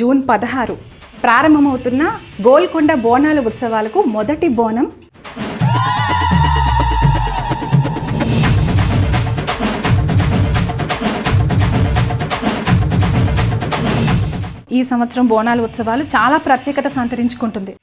June 16 ప్రారంభమవుతున్న Golconda బోనాల ఉత్సవాలకు మొదటి బోనం ఈ సంవత్సరం బోనాల ఉత్సవాలు చాలా ప్రత్యేకత సంతరించుకుంటుంది.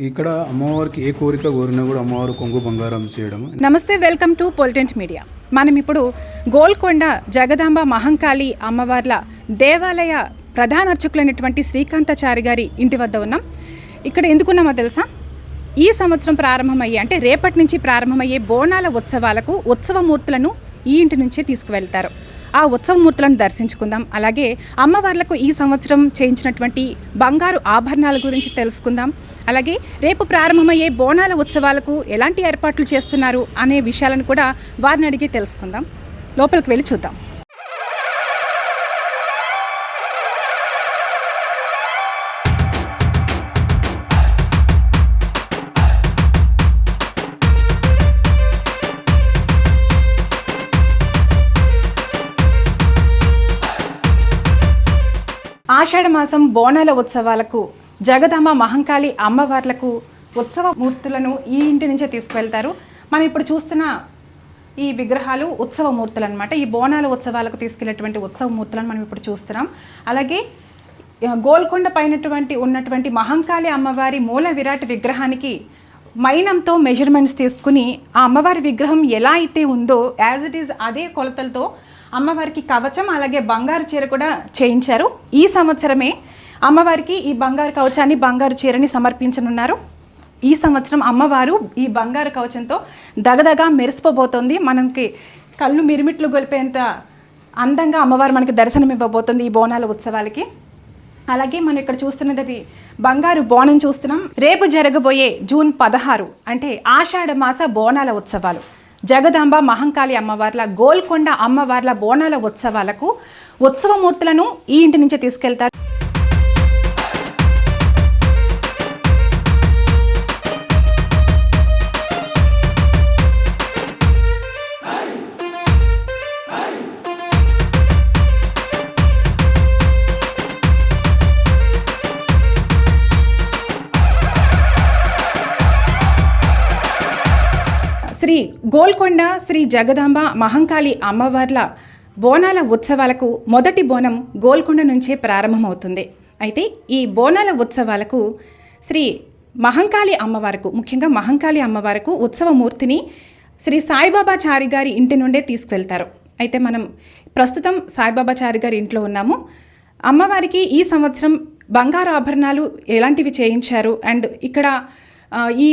ఇక్కడ అమ్మవారికి ఏ కోరిక కోరినా కూడా అమ్మవారు కొంగు బంగారం చేయడం. నమస్తే, వెల్కమ్ టు పొలిటెంట్ మీడియా. మనం ఇప్పుడు గోల్కొండ జగదాంబ మహంకాళి అమ్మవార్ల దేవాలయ ప్రధాన అర్చకులైనటువంటి శ్రీకాంతాచారి గారి ఇంటి వద్ద ఉన్నాం. ఇక్కడ ఎందుకున్నామో తెలుసా? ఈ సంవత్సరం ప్రారంభమయ్యే అంటే రేపటి నుంచి ప్రారంభమయ్యే బోనాల ఉత్సవాలకు ఉత్సవమూర్తులను ఈ ఇంటి నుంచే తీసుకువెళ్తారు. ఆ ఉత్సవమూర్తులను దర్శించుకుందాం. అలాగే అమ్మవార్లకు ఈ సంవత్సరం చేయించినటువంటి బంగారు ఆభరణాల గురించి తెలుసుకుందాం. అలాగే రేపు ప్రారంభమయ్యే బోనాల ఉత్సవాలకు ఎలాంటి ఏర్పాట్లు చేస్తున్నారు అనే విషయాలను కూడా వారిని అడిగి తెలుసుకుందాం. లోపలికి వెళ్ళి చూద్దాం. ఆషాఢ మాసం బోనాల ఉత్సవాలకు జగదాంబ మహంకాళి అమ్మవార్లకు ఉత్సవ మూర్తులను ఈ ఇంటి నుంచే తీసుకువెళ్తారు. మనం ఇప్పుడు చూస్తున్న ఈ విగ్రహాలు ఉత్సవ మూర్తులు అనమాట. ఈ బోనాల ఉత్సవాలకు తీసుకెళ్లేటువంటి ఉత్సవ మూర్తులను మనం ఇప్పుడు చూస్తున్నాం. అలాగే గోల్కొండ పైనటువంటి ఉన్నటువంటి మహంకాళి అమ్మవారి మూల విరాట్ విగ్రహానికి మైనంతో మెజర్మెంట్స్ తీసుకుని ఆ అమ్మవారి విగ్రహం ఎలా అయితే ఉందో యాజ్ ఇట్ ఈజ్ అదే కొలతలతో అమ్మవారికి కవచం అలాగే బంగారు చీర కూడా చేయించారు. ఈ సంవత్సరమే అమ్మవారికి ఈ బంగారు కవచాన్ని బంగారు చీరని సమర్పించనున్నారు. ఈ సంవత్సరం అమ్మవారు ఈ బంగారు కవచంతో దగదగా మెరిసిపోబోతోంది. మనకి కళ్ళు మిరిమిట్లు గొలిపేంత అందంగా అమ్మవారు మనకి దర్శనం ఇవ్వబోతుంది ఈ బోనాల ఉత్సవాలకి. అలాగే మనం ఇక్కడ చూస్తున్నది బంగారు బోనం చూస్తున్నాం. రేపు జరగబోయే జూన్ 16 అంటే ఆషాఢ మాస బోనాల ఉత్సవాలు జగదాంబ మహంకాళి అమ్మవార్ల గోల్కొండ అమ్మవార్ల బోనాల ఉత్సవాలకు ఉత్సవమూర్తులను ఈ ఇంటి నుంచే తీసుకెళ్తారు. శ్రీ గోల్కొండ శ్రీ జగదాంబ మహంకాళి అమ్మవార్ల బోనాల ఉత్సవాలకు మొదటి బోనం గోల్కొండ నుంచే ప్రారంభమవుతుంది. అయితే ఈ బోనాల ఉత్సవాలకు శ్రీ మహంకాళి అమ్మవారికి ముఖ్యంగా మహంకాళి అమ్మవారికి ఉత్సవమూర్తిని శ్రీ సాయిబాబాచారి గారి ఇంటి నుండే తీసుకువెళ్తారు. అయితే మనం ప్రస్తుతం సాయిబాబాచారి గారి ఇంట్లో ఉన్నాము. అమ్మవారికి ఈ సంవత్సరం బంగారు ఆభరణాలు ఎలాంటివి చేయించారు అండ్ ఇక్కడ ఈ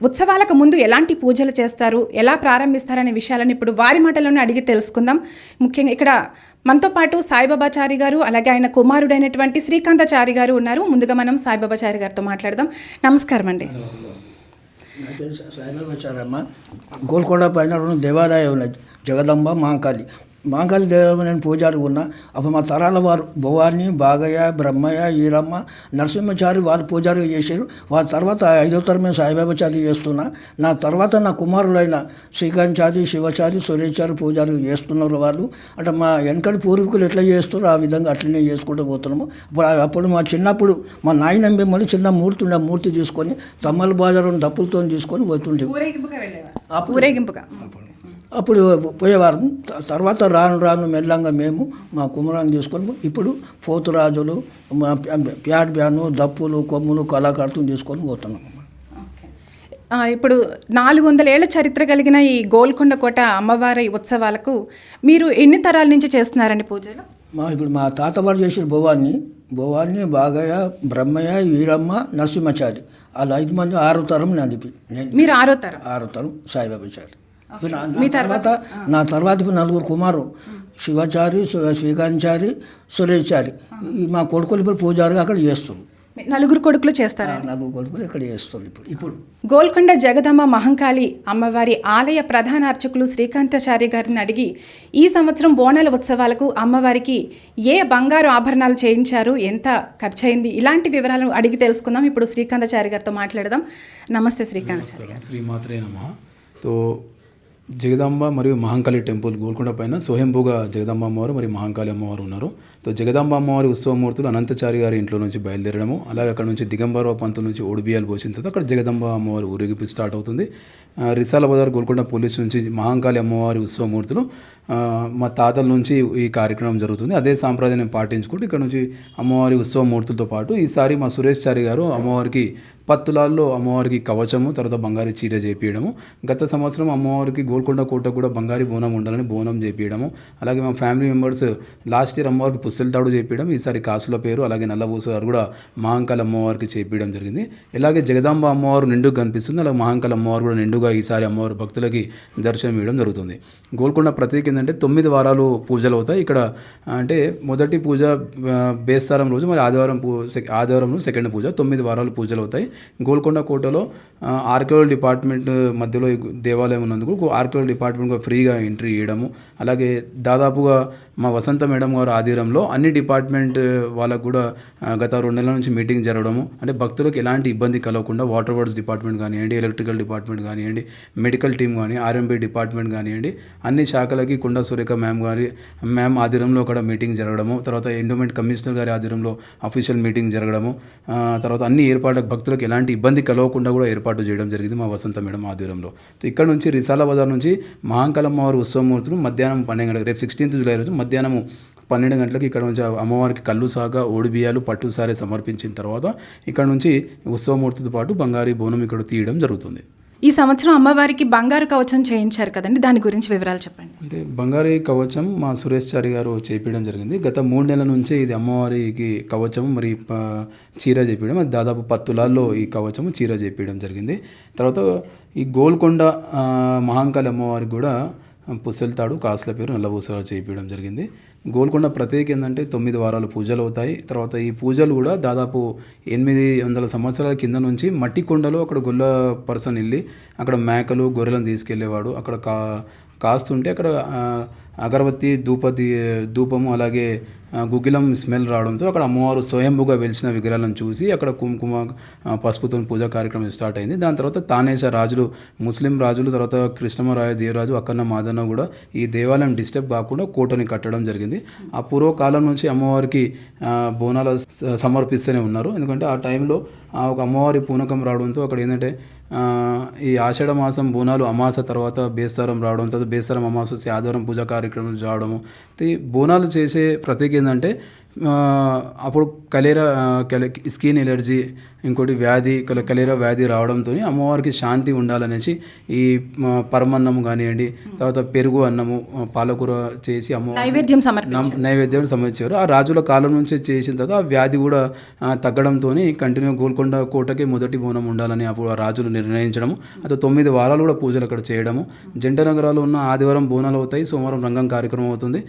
ఉత్సవాలకు ముందు ఎలాంటి పూజలు చేస్తారు, ఎలా ప్రారంభిస్తారనే విషయాలను ఇప్పుడు వారి మాటల్లోనే అడిగి తెలుసుకుందాం. ముఖ్యంగా ఇక్కడ మనతో పాటు సాయిబాబాచారి గారు అలాగే ఆయన కుమారుడైనటువంటి శ్రీకాంతాచారి గారు ఉన్నారు. ముందుగా మనం సాయిబాబాచారి గారితో మాట్లాడదాం. నమస్కారం అండి. సాయిబాబాచారి అమ్మ గోల్కొండ పైన 2 దేవాలయాలు ఉన్నాయి. జగదంబ మహంకాళి దేవాలయం నేను పూజారి ఉన్నా. అప్పుడు మా తరాల వారు భవాని బాగయ్య బ్రహ్మయ్య ఈరమ్మ నరసింహచారి వారు పూజారి చేశారు. వారి తర్వాత 5వ తరం మేము సాయిబాబాచారి చేస్తున్నా. నా తర్వాత నా కుమారులైన శ్రీకాంతాచారి శివచారి సురేచారి పూజారి చేస్తున్నారు. వాళ్ళు అంటే మా వెనకటి పూర్వీకులు ఎట్లా చేస్తారో ఆ విధంగా అట్లనే చేసుకుంటూ పోతున్నాము. అప్పుడు మా చిన్నప్పుడు మా నాయన మిమ్మల్ని చిన్న మూర్తి ఉండే మూర్తి తీసుకొని తమ్మల బాజారు దప్పులతో తీసుకొని పోతుండే అప్పుడు పోయేవారు. తర్వాత రాను మెల్లంగా మేము మా కుమరాన్ని తీసుకొని ఇప్పుడు పోతురాజులు ప్యాడ్ బ్యాను దప్పులు కొమ్ములు కళాకారులను తీసుకొని పోతున్నాం. ఇప్పుడు 400 ఏళ్ల చరిత్ర కలిగిన ఈ గోల్కొండ కోట అమ్మవారి ఉత్సవాలకు మీరు ఎన్ని తరాల నుంచి చేస్తున్నారండి పూజలు? ఇప్పుడు మా తాతవారు చేసిన భవాని బాగయ్య బ్రహ్మయ్య ఈరమ్మ నరసింహచారి అలా 5 మంది 6వ తరం నాది. మీరు 6వ తరం సాయిబాబాచారి. నా తర్వాత 4 కుమారు శివచారి శ్రీకాంతాచారి సురేచారి మా కొడుకులు ఇప్పుడు పూజారిగా అక్కడ చేస్తున్నాం. నలుగురు కొడుకులు చేస్తారా? నలుగురు కొడుకులు ఇక్కడ చేస్తారు ఇప్పుడు గోల్కొండ జగదమ్మ మహంకాళి అమ్మవారి ఆలయ ప్రధాన అర్చకులు శ్రీకాంతాచారి గారిని అడిగి ఈ సంవత్సరం బోనాల ఉత్సవాలకు అమ్మవారికి ఏ బంగారు ఆభరణాలు చేయించారు, ఎంత ఖర్చయింది, ఇలాంటి వివరాలను అడిగి తెలుసుకుందాం. ఇప్పుడు శ్రీకాంతాచారి గారితో మాట్లాడదాం. నమస్తే శ్రీకాంతాచారి గారు. శ్రీమాత్రే నమః. తో జగదాంబ మరియు మహంకాళి టెంపుల్ గోల్కొండ పైన స్వయంభూగా జగదాంబ అమ్మవారు మరియు మహంకాళి అమ్మవారు ఉన్నారు. తో జగదాంబ అమ్మవారి ఉత్సవమూర్తులు అనంతచారి గారి ఇంట్లో నుంచి బయలుదేరడము, అలాగే అక్కడ నుంచి దిగంబరరావు పంతుల నుంచి ఓడిబియ్యాలు పోసిన తర్వాత అక్కడ జగదాంబ అమ్మవారి ఊరేగింపు స్టార్ట్ అవుతుంది. రిసాల బజార్ గోల్కొండ పోలీస్ నుంచి మహంకాళి అమ్మవారి ఉత్సవమూర్తులు మా తాతల నుంచి ఈ కార్యక్రమం జరుగుతుంది. అదే సాంప్రదాయాన్ని పాటించుకుంటూ ఇక్కడ నుంచి అమ్మవారి ఉత్సవమూర్తులతో పాటు ఈసారి మా సురేష్ చారి గారు అమ్మవారికి పత్తులాల్లో అమ్మవారికి కవచము, తర్వాత బంగారు చీర చేపించడము, గత సంవత్సరం అమ్మవారికి గోల్కొండ కోట కూడా బంగారు బోనం ఉండాలని బోనం చేపించడము, అలాగే మా ఫ్యామిలీ మెంబర్స్ లాస్ట్ ఇయర్ అమ్మవారికి పుస్తెల తాడు చేపించడం, ఈసారి కాసుల పేరు అలాగే నల్లబూస గారు కూడా మహంకాళి అమ్మవారికి చేపించడం జరిగింది. ఇలాగే జగదాంబ అమ్మవారు నిండుగా కనిపిస్తుంది, అలాగే మహంకాళి అమ్మవారు కూడా నిండుగా ఈసారి అమ్మవారి భక్తులకి దర్శనం ఇవ్వడం జరుగుతుంది. గోల్కొండ ప్రత్యేక ఏంటంటే 9 వారాలు పూజలు అవుతాయి ఇక్కడ. అంటే మొదటి పూజ బేస్తారం రోజు, మరి ఆదివారం రోజు సెకండ్ పూజ, 9 వారాలు పూజలు అవుతాయి. గోల్కొండ కోటలో ఆర్కియాలజీ డిపార్ట్మెంట్ మధ్యలో ఈ దేవాలయం ఉన్నందుకు ఆర్కియాలజీ డిపార్ట్మెంట్ ఫ్రీగా ఎంట్రీ ఇవ్వడము, అలాగే దాదాపుగా మా వసంత మేడం గారు ఆధ్వర్యంలో అన్ని డిపార్ట్మెంట్ వాళ్ళకు కూడా గత 2 నెలల నుంచి మీటింగ్ జరగడము, అంటే భక్తులకు ఎలాంటి ఇబ్బంది కలగకుండా వాటర్ వర్క్స్ డిపార్ట్మెంట్ కానివ్వండి, ఎలక్ట్రికల్ డిపార్ట్మెంట్ కానివ్వండి, మెడికల్ టీమ్ కానీ, ఆర్ఎంబీ డిపార్ట్మెంట్ కానివ్వండి, అన్ని శాఖలకి కొండా సురేఖ మ్యామ్ ఆధ్వర్యంలో అక్కడ మీటింగ్ జరగడము, తర్వాత ఎండోమెంట్ కమిషనర్ గారి ఆధ్వర్యంలో అఫీషియల్ మీటింగ్ జరగడము, తర్వాత అన్ని ఏర్పాట్లకు భక్తులకు ఎలాంటి ఇబ్బంది కలగకుండా కూడా ఏర్పాటు చేయడం జరిగింది మా వసంత మేడం ఆధ్వర్యంలో. ఇక్కడ నుంచి రిసాల బజార్ నుంచి మహంకాళి అమ్మవారి ఉత్సవమూర్తులు మధ్యాహ్నం 12 గంటలకు, రేపు 16th జూలై రోజు మధ్యాహ్నం 12 గంటలకు ఇక్కడ నుంచి అమ్మవారికి కళ్ళు సాగా ఓడిబియ్యాలు పట్టు సారే సమర్పించిన తర్వాత ఇక్కడ నుంచి ఉత్సవమూర్తితో పాటు బంగారు బోనం ఇక్కడ తీయడం జరుగుతుంది. ఈ సంవత్సరం అమ్మవారికి బంగారు కవచం చేయించారు కదండి, దాని గురించి వివరాలు చెప్పండి. అంటే బంగారు కవచం మా సురేష్ చారి గారు చేపించడం జరిగింది. గత 3 నెలల నుంచి ఇది అమ్మవారికి కవచం మరి చీర చేపించడం, అది దాదాపు 10 తులాల్లో ఈ కవచము చీర చేపించడం జరిగింది. తర్వాత ఈ గోల్కొండ మహంకాళి అమ్మవారికి కూడా పుస్తెల తాడు, కాసుల పేరు, నల్లబూసలు చేయించడం జరిగింది. గోల్కొండ ప్రత్యేక ఏంటంటే 9 వారాలు పూజలు అవుతాయి. తర్వాత ఈ పూజలు కూడా దాదాపు 800 సంవత్సరాల కింద నుంచి మట్టి కొండలో అక్కడ గొల్ల పర్సన్ వెళ్ళి అక్కడ మేకలు గొర్రెలను తీసుకెళ్లేవాడు. అక్కడ కాస్తుంటే అక్కడ అగరబత్తి ధూపము అలాగే గుగ్గిలం స్మెల్ రావడంతో అక్కడ అమ్మవారు స్వయంభుగా వెలిసిన విగ్రహాలను చూసి అక్కడ కుంకుమ పసుపుతో పూజా కార్యక్రమం స్టార్ట్ అయింది. దాని తర్వాత తానేశ రాజులు, ముస్లిం రాజులు, తర్వాత కృష్ణమరాయ దేవరాజు, అక్కన్న మాదన్న కూడా ఈ దేవాలయం డిస్టర్బ్ కాకుండా కోటని కట్టడం జరిగింది. ఆ పూర్వకాలం నుంచి అమ్మవారికి బోనాలు సమర్పిస్తూనే ఉన్నారు. ఎందుకంటే ఆ టైంలో ఒక అమ్మవారి పూనకం రావడంతో అక్కడ ఏంటంటే ఈ ఆషాఢ మాసం బోనాలు అమాస తర్వాత బేస్తారం రావడం, తర్వాత బేస్తారం అమాస ఆదివారం పూజా కార్యక్రమాలు రావడము. బోనాలు చేసే ప్రత్యేక ఏంటంటే అప్పుడు స్కిన్ ఎలర్జీ, ఇంకోటి వ్యాధి కలేరా వ్యాధి రావడంతో అమ్మవారికి శాంతి ఉండాలనేసి ఈ పరమన్నము కానివ్వండి, తర్వాత పెరుగు అన్నము పాలకూర చేసి నైవేద్యం సమర్పించారు. ఆ రాజుల కాలం నుంచి చేసిన తర్వాత ఆ వ్యాధి కూడా తగ్గడంతో కంటిన్యూ గోల్కొండ కోటకి మొదటి బోనం ఉండాలని అప్పుడు ఆ రాజులు నిర్ణయించడము. అయితే 9 వారాలు కూడా పూజలు అక్కడ చేయడము. జంట నగరాలు ఉన్న ఆదివారం బోనాలు అవుతాయి, సోమవారం రంగం కార్యక్రమం అవుతుంది,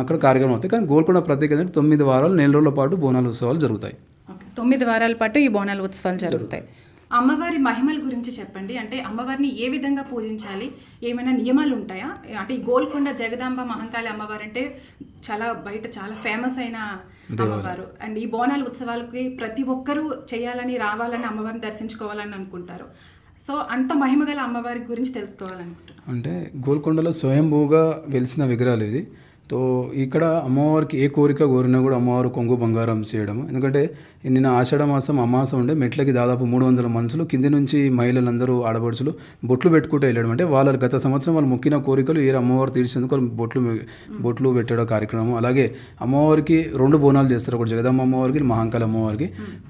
అక్కడ కార్యక్రమం అవుతాయి. కానీ గోల్కొండ ప్రత్యేకత 9 వారాలు, నెల రోజుల పాటు బోనాల ఉత్సవాలు జరుగుతాయి. 9 వారాల పాటు ఈ బోనాల ఉత్సవాలు జరుగుతాయి. అమ్మవారి మహిమల గురించి చెప్పండి. అంటే అమ్మవారిని ఏ విధంగా పూజించాలి, ఏమైనా నియమాలు ఉంటాయా? అంటే ఈ గోల్కొండ జగదాంబ మహంకాళి అమ్మవారు అంటే బయట చాలా ఫేమస్ అయిన అమ్మవారు. అండ్ ఈ బోనాల ఉత్సవాలకి ప్రతి ఒక్కరూ చేయాలని, రావాలని, అమ్మవారిని దర్శించుకోవాలని అనుకుంటారు. సో అంత మహిమగల అమ్మవారి గురించి తెలుసుకోవాలనుకుంటున్నాను. అంటే గోల్కొండలో స్వయంభూగా వెలిసిన విగ్రహాలు ఇది. తో ఇక్కడ అమ్మవారికి ఏ కోరిక కోరినా కూడా అమ్మవారు కొంగు బంగారం చేయడం. ఎందుకంటే నిన్న ఆషాఢ మాసం అమాస ఉండే మెట్లకి దాదాపు 300 మనుషులు కింది నుంచి మహిళలందరూ ఆడపడుచులు బొట్లు పెట్టుకుంటూ వెళ్ళడం. అంటే వాళ్ళ గత సంవత్సరం వాళ్ళు మొక్కిన కోరికలు ఏ అమ్మవారు తీర్చేందుకు వాళ్ళు బొట్లు పెట్టడం కార్యక్రమం. అలాగే అమ్మవారికి 2 బోనాలు చేస్తారు, ఒకటి జగదమ్మ అమ్మవారికి, మహంకాళి అమ్మవారికి.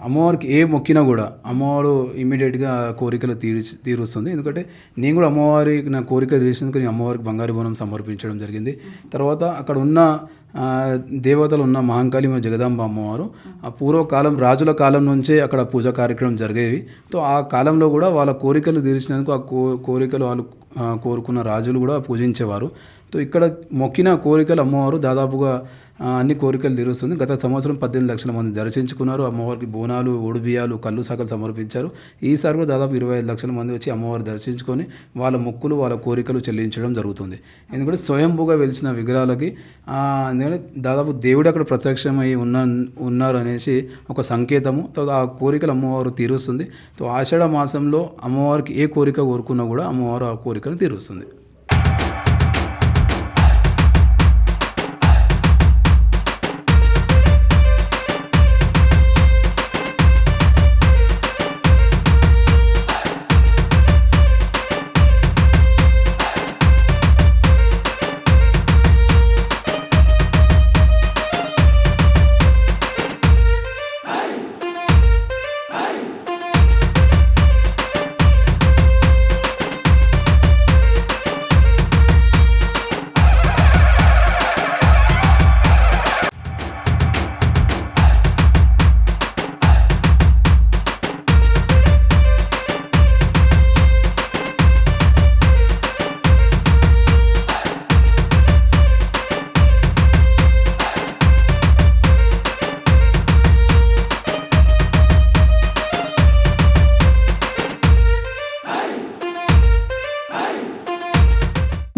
అమ్మవారికి ఏ మొక్కినా కూడా అమ్మవారు ఇమీడియట్గా కోరికలు తీరుస్తుంది. ఎందుకంటే నేను కూడా అమ్మవారికి నా కోరిక తీర్చేందుకు నేను అమ్మవారికి బంగారు బోనం సమర్పించడం జరిగింది. తర్వాత అక్కడ ఉన్న దేవతలు ఉన్న మహంకాళి మరియు జగదాంబ అమ్మవారు ఆ పూర్వకాలం రాజుల కాలం నుంచే అక్కడ పూజా కార్యక్రమం జరిగేవి. తో ఆ కాలంలో కూడా వాళ్ళ కోరికలు తీర్చినందుకు ఆ కోరికలు వాళ్ళు కోరుకున్న రాజులు కూడా పూజించేవారు. సో ఇక్కడ మొక్కిన కోరికలు అమ్మవారు దాదాపుగా అన్ని కోరికలు తీరుస్తుంది. గత సంవత్సరం 18 లక్షల మంది దర్శించుకున్నారు. అమ్మవారికి బోనాలు, ఒడిబియ్యాలు, కళ్ళు సకలు సమర్పించారు. ఈసారి కూడా దాదాపు 25 లక్షల మంది వచ్చి అమ్మవారు దర్శించుకొని వాళ్ళ మొక్కులు, వాళ్ళ కోరికలు చెల్లించడం జరుగుతుంది. ఎందుకంటే స్వయంభూగా వెలిసిన విగ్రహాలకి ఎందుకంటే దాదాపు దేవుడు అక్కడ ప్రత్యక్షమై ఉన్నారు అనేసి ఒక సంకేతము. ఆ కోరికలు అమ్మవారు తీరుస్తుంది. సో ఆషాఢ మాసంలో అమ్మవారికి ఏ కోరిక కోరుకున్నా కూడా అమ్మవారు ఆ కోరికను తీరుస్తుంది.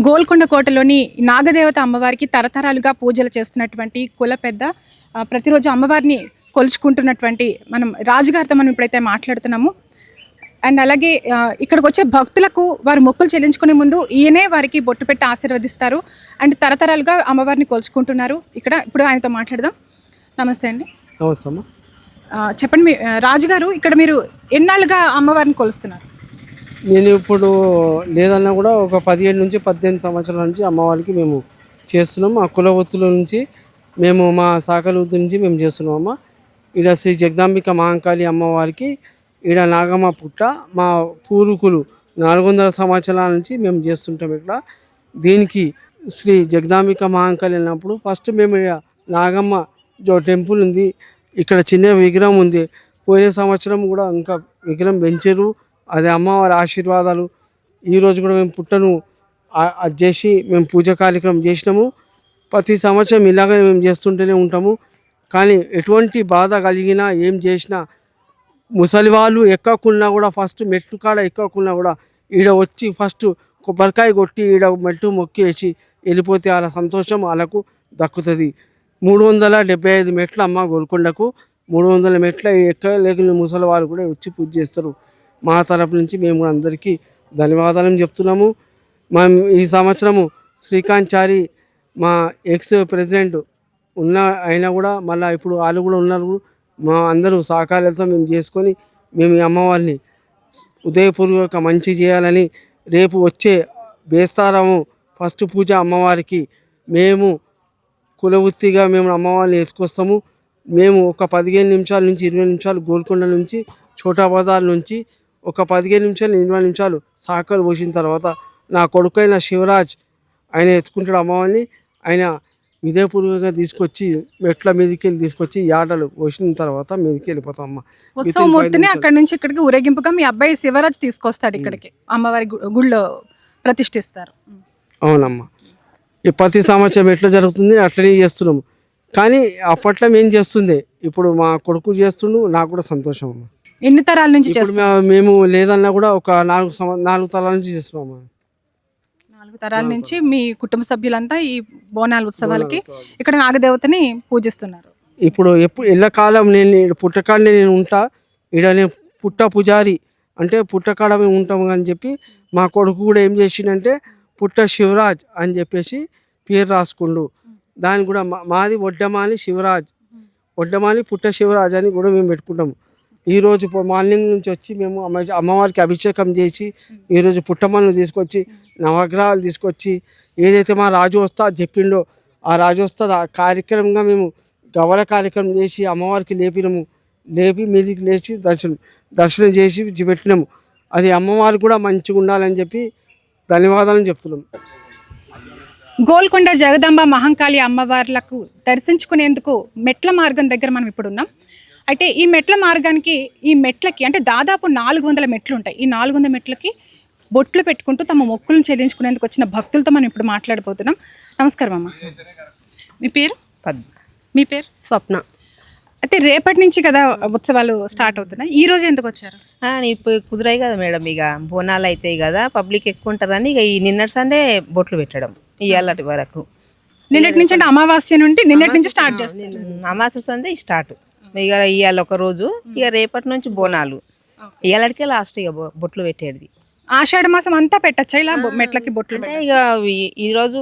గోల్కొండ కోటలోని నాగదేవత అమ్మవారికి తరతరాలుగా పూజలు చేస్తున్నటువంటి కుల పెద్ద ప్రతిరోజు అమ్మవారిని కొలుచుకుంటున్నటువంటి మనం రాజుగారితో మనం ఇప్పుడైతే మాట్లాడుతున్నాము. అండ్ అలాగే ఇక్కడికి వచ్చే భక్తులకు వారు మొక్కులు చెల్లించుకునే ముందు ఈయనే వారికి బొట్టు పెట్టి ఆశీర్వదిస్తారు. అండ్ తరతరాలుగా అమ్మవారిని కొలుచుకుంటున్నారు. ఇప్పుడు ఆయనతో మాట్లాడదాం. నమస్తే అండి. నమస్తే అమ్మ. చెప్పండి, రాజుగారు ఇక్కడ మీరు ఎన్నాళ్ళుగా అమ్మవారిని కొలుస్తున్నారు? నేను ఇప్పుడు లేదన్నా కూడా ఒక 17 నుంచి 18 సంవత్సరాల నుంచి అమ్మవారికి మేము చేస్తున్నాం. మా కుల వృత్తుల నుంచి మేము మా శాఖల వృత్తి నుంచి మేము చేస్తున్నాం అమ్మ. ఈడ శ్రీ జగదాంబిక మహంకాళి అమ్మవారికి ఈడ నాగమ్మ పుట్ట మా పూర్వీకులు 400 సంవత్సరాల నుంచి మేము చేస్తుంటాం. ఇక్కడ దీనికి శ్రీ జగదాంబిక మహంకాళి అన్నప్పుడు ఫస్ట్ మేము నాగమ్మ టెంపుల్ ఉంది, ఇక్కడ చిన్న విగ్రహం ఉంది. పోయిన సంవత్సరం కూడా ఇంకా విగ్రహం పెంచారు. అదే అమ్మవారి ఆశీర్వాదాలు. ఈరోజు కూడా మేము పుట్టను అది చేసి మేము పూజ కార్యక్రమం చేసినాము. ప్రతి సంవత్సరం ఇలాగనే మేము చేస్తుంటూనే ఉంటాము. కానీ ఎటువంటి బాధ కలిగినా ఏం చేసినా ముసలి వాళ్ళు ఎక్కకున్నా కూడా ఫస్ట్ మెట్లు కాడ ఎక్కకున్నా కూడా ఈడ వచ్చి ఫస్ట్ కొబ్బరికాయ కొట్టి ఈడ మెట్టు మొక్కేసి వెళ్ళిపోతే వాళ్ళ సంతోషం వాళ్ళకు దక్కుతుంది. 375 మెట్లు అమ్మ గోల్కొండకు. 300 మెట్ల ఎక్కలేని ముసలి వాళ్ళు కూడా వచ్చి పూజ చేస్తారు. మా తరపు నుంచి మేము అందరికీ ధన్యవాదాలు చెప్తున్నాము. ఈ సంవత్సరము శ్రీకాంత్ చారి మా ఎక్స్ ప్రెసిడెంట్ అయినా కూడా మళ్ళీ ఇప్పుడు వాళ్ళు కూడా ఉన్నారు. మా అందరూ సహకారాలతో మేము చేసుకొని మేము ఈ అమ్మవారిని ఉదయపూర్వక మంచి చేయాలని రేపు వచ్చే బేస్తారము ఫస్ట్ పూజ అమ్మవారికి మేము కులవృత్తిగా మేము అమ్మవారిని ఎత్తుకొస్తాము. మేము ఒక 15 నిమిషాల నుంచి 20 నిమిషాలు గోల్కొండ నుంచి ఛోటా బజార్ నుంచి ఒక 15 నిమిషాలు 20 నిమిషాలు సాకలు పోసిన తర్వాత నా కొడుకైన శివరాజ్ ఆయన ఎత్తుకుంటాడు అమ్మవారిని. ఆయన విధేయపూర్వకంగా తీసుకొచ్చి మెట్ల మీదకి తీసుకొచ్చి ఆటలు పోసిన తర్వాత మీదకి వెళ్ళిపోతాం అమ్మ. ఉత్సవమూర్తిని అక్కడి నుంచి ఇక్కడికి ఊరేగింపుగా మీ అబ్బాయి శివరాజ్ తీసుకొస్తాడు. ఇక్కడికి అమ్మవారి గుళ్ళో ప్రతిష్ఠిస్తారు. అవునమ్మా. ఈ ప్రతి సంవత్సరం ఎట్లా జరుగుతుంది అట్లనే చేస్తున్నాము. కానీ అప్పట్లో మేము చేస్తుండే, ఇప్పుడు మా కొడుకు చేస్తుండు. నాకు కూడా సంతోషం అమ్మ. ఎన్ని తరాల నుంచి చేస్తున్నాం? మేము లేదన్నా కూడా ఒక 4 తరాల నుంచి చేస్తున్నాం. 4 తరాల నుంచి మీ కుటుంబ సభ్యులంతా ఈ బోనాల ఉత్సవాలకి ఇక్కడ నాగదేవతని పూజిస్తున్నారు. ఇప్పుడు ఎల్లకాలం నేను పుట్టకాడనే నేను ఉంటా. ఇక్కడ నేను పుట్ట పుజారి అంటే పుట్టకాడ మేము ఉంటాము అని చెప్పి మా కొడుకు కూడా ఏం చేసిండంటే పుట్ట శివరాజ్ అని చెప్పేసి పేరు రాసుకుండు. దానికి కూడా మాది ఒడ్డమాలి శివరాజ్, ఒడ్డమాలి పుట్ట శివరాజ్ అని కూడా మేము పెట్టుకుంటాము. ఈరోజు మార్నింగ్ నుంచి వచ్చి మేము అమ్మవారికి అభిషేకం చేసి ఈరోజు పుట్టమ్మను తీసుకొచ్చి నవగ్రహాలు తీసుకొచ్చి ఏదైతే మా రాజు వస్తా చెప్పిండో ఆ రాజు వస్తా కార్యక్రమంగా మేము గౌరవ కార్యక్రమం చేసి అమ్మవారికి లేపి మీదికి లేచి దర్శనం చేసి పెట్టినాము. అది అమ్మవారికి కూడా మంచిగా ఉండాలని చెప్పి ధన్యవాదాలు చెప్తున్నాం. గోల్కొండ జగదాంబ మహంకాళి అమ్మవార్లకు దర్శించుకునేందుకు మెట్ల మార్గం దగ్గర మనం ఇప్పుడు ఉన్నాం. అయితే ఈ మెట్ల మార్గానికి ఈ మెట్లకి అంటే దాదాపు 400 మెట్లు ఉంటాయి. ఈ 400 మెట్లకి బొట్లు పెట్టుకుంటూ తమ మొక్కులను చెల్లించుకునేందుకు వచ్చిన భక్తులతో మనం ఇప్పుడు మాట్లాడబోతున్నాం. నమస్కారం అమ్మ. మీ పేరు? పద్మ. మీ పేరు? స్వప్న. అయితే రేపటి నుంచి కదా ఉత్సవాలు స్టార్ట్ అవుతున్నాయి, ఈ రోజు ఎందుకు వచ్చారు? ఇప్పుడు కుదిరాయి కదా మేడం, ఇక బోనాలు అవుతాయి కదా, పబ్లిక్ ఎక్కువ ఉంటారని ఇక ఈ నిన్నటి సందే బొట్లు పెట్టడం ఇవాళ వరకు. నిన్నటి నుంచి అంటే అమావాస్య నుండి నిన్నటి నుంచి స్టార్ట్ చేస్తారు. అమాస సందే స్టార్ట్. ఇక ఇవాళ ఒక రోజు, ఇక రేపటి నుంచి బోనాలు, ఇవాళకే లాస్ట్ ఇక బొట్లు పెట్టేది. ఆషాఢ మాసం అంతా పెట్టచ్చా ఇలా మెట్లకి బొట్లు? అంటే ఇక ఈరోజు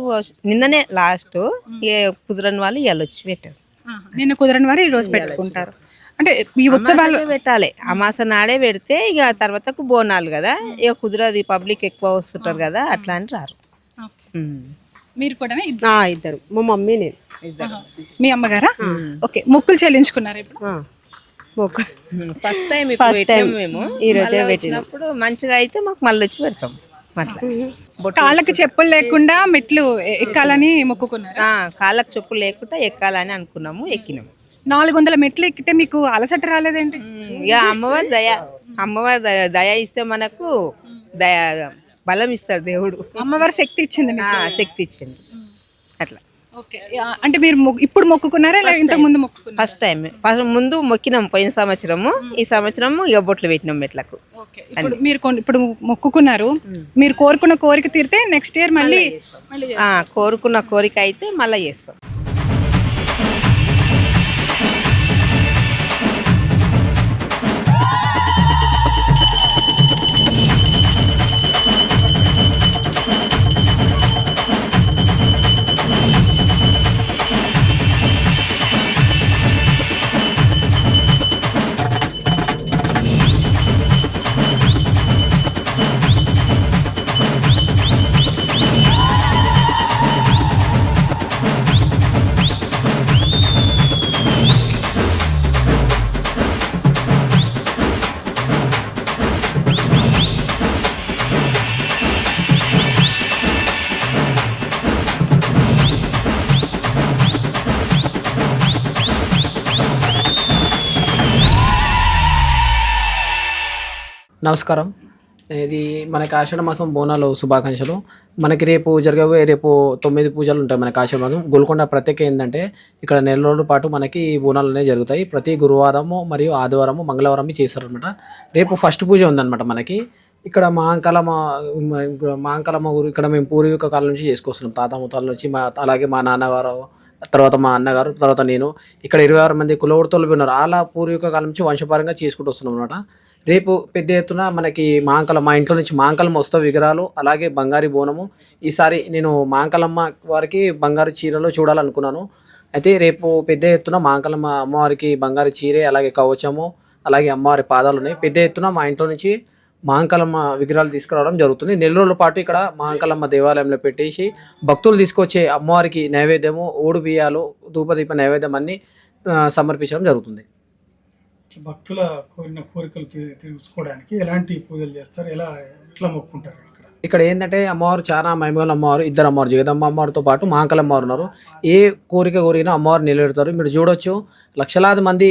నిన్ననే లాస్ట్, ఇక కుదరని వాళ్ళు ఇవాళ వచ్చి పెట్టేస్తారు. నిన్న కుదరని వారు ఈ రోజు పెట్టుకుంటారు. అంటే ఈ ఉత్సవాలు పెట్టాలి, అమాస నాడే పెడితే ఇక తర్వాతకు బోనాలు కదా, ఇక కుదరది, పబ్లిక్ ఎక్కువ వస్తుంటారు కదా, అట్లా అని రారు. మీరు కూడా ఇద్దరు, మా మమ్మీ నేను ఇద్దరు. మీ అమ్మగారా? ఓకే. మొక్కులు చెల్లించుకున్నారు ఇప్పుడు? ఫస్ట్ టైం మేము ఈ రోజే పెట్టినప్పుడు మంచిగా అయితే మాకు మళ్ళీ వచ్చి పెడతాం. అట్లా కాళ్ళకి చెప్పులు లేకుండా మెట్లు ఎక్కాలని మొక్కుకున్నారు. కాళ్ళకి చెప్పులు లేకుండా ఎక్కాలని అనుకున్నాము, ఎక్కినాము. 400 మెట్లు ఎక్కితే మీకు అలసట రాలేదేంటి? ఇక అమ్మవారి దయ, అమ్మవారి దయ ఇస్తే మనకు దయ బలం ఇస్తాడు దేవుడు. అమ్మవారి శక్తి ఇచ్చింది మీకు? శక్తి ఇచ్చింది అట్లా. ఓకే. అంటే మీరు ఇప్పుడు మొక్కుకున్నారా లేదా ఇంతకు ముందు మొక్కుకున్నారా? First time. ముందు మొక్కినాం పోయిన సంవత్సరము, ఈ సంవత్సరము ఇక బొట్లు పెట్టినాం మెట్లకు. ఇప్పుడు మీరు ఇప్పుడు మొక్కుకున్నారు, మీరు కోరుకున్న కోరిక తీరితే నెక్స్ట్ ఇయర్ మళ్ళీ కోరుకున్న కోరిక అయితే మళ్ళీ చేస్తాం. నమస్కారం. ఇది మనకి ఆషాఢ మాసం బోనాలు శుభాకాంక్షలు. మనకి రేపు జరగబోయే 9 పూజలు ఉంటాయి మనకి ఆషాఢ మాసం. గోల్కొండ ప్రత్యేక ఏంటంటే ఇక్కడ నెల రోజుల పాటు మనకి బోనాలు అనేవి జరుగుతాయి. ప్రతి గురువారము మరియు ఆదివారము మంగళవారం చేస్తారనమాట. రేపు ఫస్ట్ పూజ ఉందన్నమాట మనకి. ఇక్కడ మహాంకాలమ్మ ఊరు ఇక్కడ మేము పూర్వీక కాలం నుంచి చేసుకొస్తున్నాం, తాత ముత్తాల నుంచి. అలాగే మా నాన్నగారు, తర్వాత మా అన్నగారు, తర్వాత నేను, ఇక్కడ 26 మంది కులవృత్తులు ఉన్నారు. అలా పూర్వీక కాలం నుంచి వంశపారంగా చేసుకుంటూ వస్తున్నాం అనమాట. రేపు పెద్ద ఎత్తున మనకి మా ఇంట్లో నుంచి మహాంకాలమ్మ వస్తా విగ్రహాలు, అలాగే బంగారు బోనము. ఈసారి నేను మహాంకాలమ్మ వారికి బంగారు చీరలో చూడాలనుకున్నాను. అయితే రేపు పెద్ద ఎత్తున మహాంకాలమ్మ అమ్మవారికి బంగారు చీరే, అలాగే కవచము, అలాగే అమ్మవారి పాదాలు ఉన్నాయి. పెద్ద ఎత్తున మా ఇంట్లో నుంచి మహాంకాలమ్మ విగ్రహాలు తీసుకురావడం జరుగుతుంది. నెల రోజుల పాటు ఇక్కడ మహాంకాలమ్మ దేవాలయంలో పెట్టేసి భక్తులు తీసుకొచ్చే అమ్మవారికి నైవేద్యము, ఓడు బియ్యాలు, ధూపదీప నైవేద్యం అన్నీ సమర్పించడం జరుగుతుంది. భక్తుల కోరిన కోరికలు తీర్చుకోవడానికి ఎలాంటి పూజలు చేస్తారు, ఎట్లా మొక్కుంటారు? ఇక్కడ ఏంటంటే అమ్మవారు చాలా మహిమగల అమ్మవారు, ఇద్దరు అమ్మవారు, జగదమ్మ అమ్మవారితో పాటు మహాంకాళమ్మ అమ్మవారు ఉన్నారు. ఏ కోరిక కోరినా అమ్మవారు నిలబెడతారు. మీరు చూడొచ్చు, లక్షలాది మంది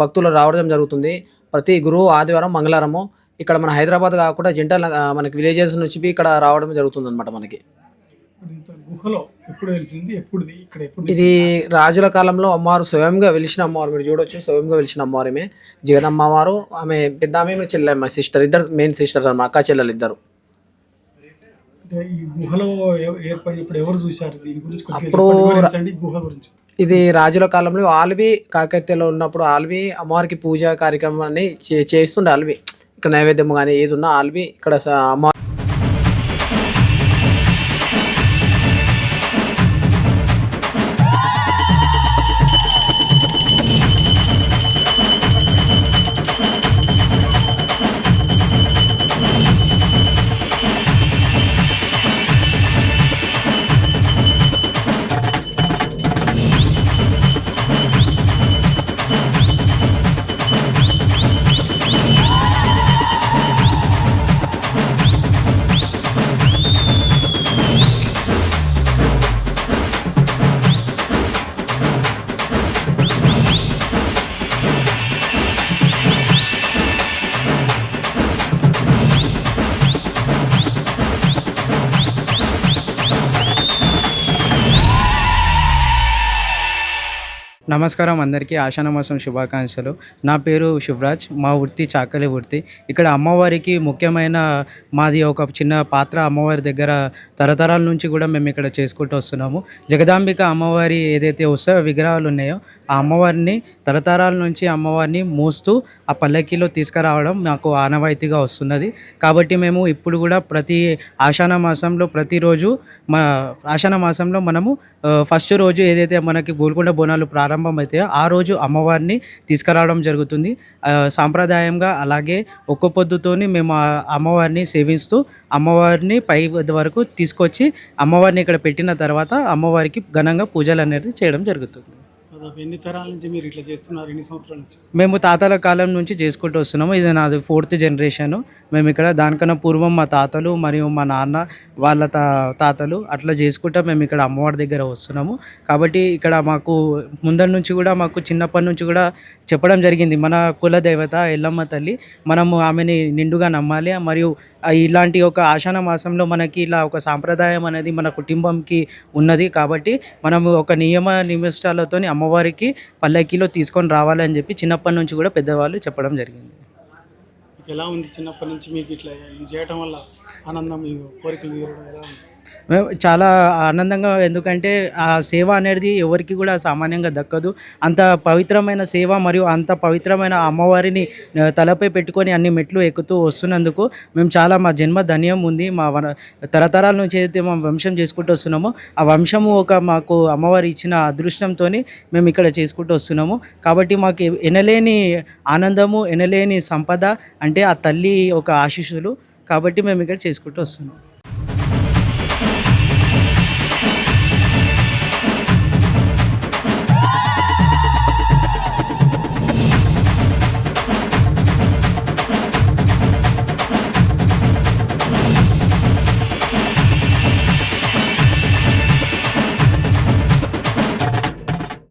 భక్తులు రావడం జరుగుతుంది ప్రతి గురువు, ఆదివారం, మంగళవారము. ఇక్కడ మన హైదరాబాద్ కాకుండా జంటల్ మనకి విలేజెస్ నుంచి ఇక్కడ రావడం జరుగుతుంది అనమాట. మనకి గుహలో ఎప్పుడు వెలిసింది, ఇది రాజుల కాలంలో అమ్మవారు స్వయంగా వెలిసిన అమ్మవారు. మీరు చూడొచ్చు, స్వయంగా వెలిసిన అమ్మవారిమే జగదమ్మ అమ్మవారు. ఆమె పెద్ద ఆమె చెల్లెమ్మ, సిస్టర్, ఇద్దరు మెయిన్ సిస్టర్ అన్నమాట, అక్క చెల్లెలు ఇద్దరు. ఈ గుహలో ఏర్పడినప్పుడు ఎవరు చూశారు దీని గురించి? అప్పుడు గుహ గురించి ఇది రాజుల కాలంలో ఆల్వి కాకతీయలో ఉన్నప్పుడు ఆల్వి అమ్మవారికి పూజా కార్యక్రమాన్ని చేస్తుండే. ఆల్వి ఇక్కడ నైవేద్యం కానీ ఏది ఉన్నా ఆల్వి ఇక్కడ అమ్మవారి నమస్కారం అందరికీ ఆషాఢమాసం శుభాకాంక్షలు. నా పేరు శివరాజ్. మా వృత్తి చాకలి వృత్తి. ఇక్కడ అమ్మవారికి ముఖ్యమైన మాది ఒక చిన్న పాత్ర అమ్మవారి దగ్గర తరతరాల నుంచి కూడా మేము ఇక్కడ చేసుకుంటూ వస్తున్నాము. జగదాంబిక అమ్మవారి ఏదైతే ఉత్సవ విగ్రహాలు ఉన్నాయో ఆ అమ్మవారిని తరతరాల నుంచి అమ్మవారిని మోస్తూ ఆ పల్లకీలో తీసుకురావడం మాకు ఆనవాయితీగా వస్తున్నది. కాబట్టి మేము ఇప్పుడు కూడా ప్రతి ఆషాఢ మాసంలో ప్రతిరోజు ఆషాఢ మాసంలో మనము ఫస్ట్ రోజు ఏదైతే మనకి గోల్కొండ బోనాలు ప్రారంభమైతే ఆ రోజు అమ్మవారిని తీసుకురావడం జరుగుతుంది. సాంప్రదాయంగా అలాగే ఒక్క పొద్దుతోని మేము ఆ అమ్మవారిని సేవిస్తూ అమ్మవారిని పై వరకు తీసుకొచ్చి అమ్మవారిని ఇక్కడ పెట్టిన తర్వాత అమ్మవారికి ఘనంగా పూజలు అనేది చేయడం జరుగుతుంది. దాదాపు ఎన్ని తరాల నుంచి మీరు ఇట్లా చేస్తున్నారు? ఎన్ని సంవత్సరాల నుంచి? మేము తాతల కాలం నుంచి చేసుకుంటూ వస్తున్నాము. ఇది నాది 4th జనరేషను. మేము ఇక్కడ దానికన్నా పూర్వం మా తాతలు మరియు మా నాన్న వాళ్ళ తాతలు అట్లా చేసుకుంటూ మేము ఇక్కడ అమ్మవారి దగ్గర వస్తున్నాము. కాబట్టి ఇక్కడ మాకు ముందర నుంచి కూడా మాకు చిన్నప్పటి నుంచి కూడా చెప్పడం జరిగింది, మన కుల దేవత ఎల్లమ్మ తల్లి, మనము ఆమెని నిండుగా నమ్మాలి. మరియు ఇలాంటి ఒక ఆషాఢ మాసంలో మనకి ఇలా ఒక సాంప్రదాయం అనేది మన కుటుంబంకి ఉన్నది. కాబట్టి మనము ఒక నియమాలతో అమ్మవారికి పల్లకీలో తీసుకొని రావాలని చెప్పి చిన్నప్పటి నుంచి కూడా పెద్దవాళ్ళు చెప్పడం జరిగింది. మీకు ఎలా ఉంది చిన్నప్పటి నుంచి మీకు ఇట్లా ఇది చేయటం వల్ల ఆనందం, మీ కోరికలు తీరడం ఎలా ఉంది? మేము చాలా ఆనందంగా, ఎందుకంటే ఆ సేవ అనేది ఎవరికి కూడా సామాన్యంగా దక్కదు. అంత పవిత్రమైన సేవ మరియు అంత పవిత్రమైన అమ్మవారిని తలపై పెట్టుకొని అన్ని మెట్లు ఎక్కుతూ వస్తున్నందుకు మేము చాలా, మా జన్మ ధన్యం ఉంది. మా తరతరాల నుంచి ఏదైతే మా వంశం చేసుకుంటూ వస్తున్నామో ఆ వంశము మాకు అమ్మవారి ఇచ్చిన అదృష్టంతో మేము ఇక్కడ చేసుకుంటూ వస్తున్నాము. కాబట్టి మాకు ఎనలేని ఆనందము, ఎనలేని సంపద అంటే ఆ తల్లి ఒక ఆశీస్సులు. కాబట్టి మేము ఇక్కడ చేసుకుంటూ వస్తున్నాం.